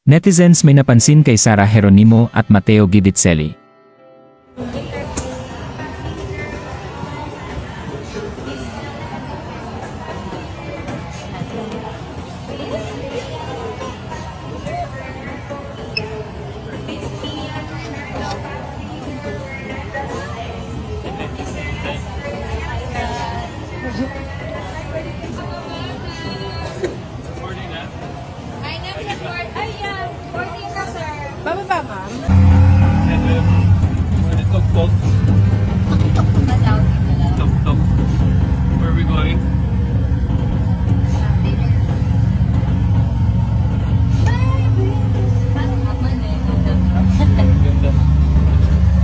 Netizens may napansin kay Sarah Geronimo at Matteo Guidicelli. Bababa, ma'am. And then, when it tok-tok. Tok-tok. Where are we going? Ganda.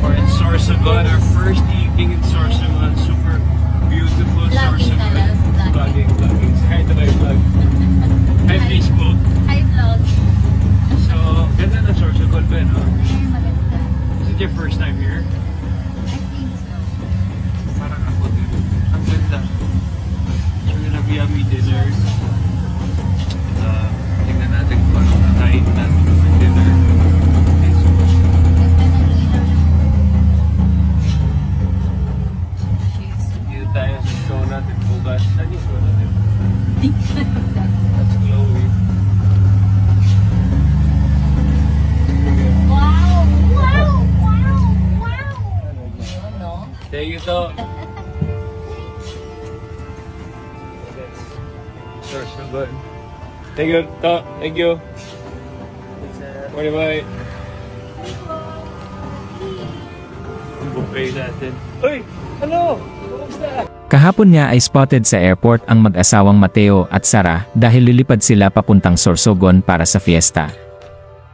We're in Sorsogon, our first evening in Sorsogon. Super beautiful Sorsogon. Vlogging. Hi to my vlog. Hi Facebook. Hi, vlog. So, ganda na Sorsogon ba, no? Is it your first time here? Parang ako din. Ang ganda. So, we're gonna be having dinner. Tingnan natin kung anong nakain natin for dinner. Dito tayo sa show natin bukas. Saan yung show natin? That's Chloe. Wow! Wow! Wow! Wow! No? Thank you to. Sure, so good. Thank you to. Thank you. Bye-bye. Buffet natin. Uy! Ano? Kumusta? Kahapon niya ay spotted sa airport ang mag-asawang Matteo at Sarah dahil lilipad sila papuntang Sorsogon para sa fiesta.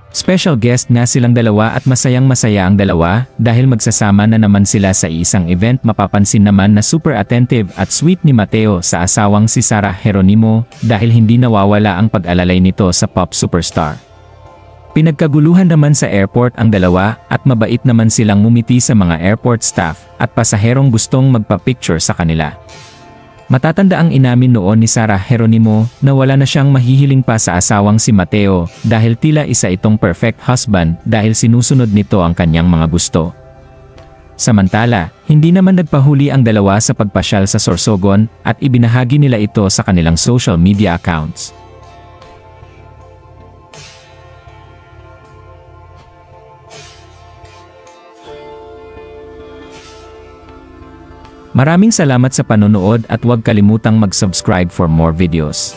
Special guest nga silang dalawa at masayang-masaya ang dalawa dahil magsasama na naman sila sa isang event. Mapapansin naman na super attentive at sweet ni Matteo sa asawang si Sarah Geronimo dahil hindi nawawala ang pag-alalay nito sa pop superstar. Pinagkaguluhan naman sa airport ang dalawa at mabait naman silang ngumiti sa mga airport staff at pasaherong gustong magpa-picture sa kanila. Matatanda ang inamin noon ni Sarah Geronimo na wala na siyang mahihiling pa sa asawang si Matteo dahil tila isa itong perfect husband dahil sinusunod nito ang kanyang mga gusto. Samantala, hindi naman nagpahuli ang dalawa sa pagpasyal sa Sorsogon at ibinahagi nila ito sa kanilang social media accounts. Maraming salamat sa panonood at huwag kalimutang mag-subscribe for more videos.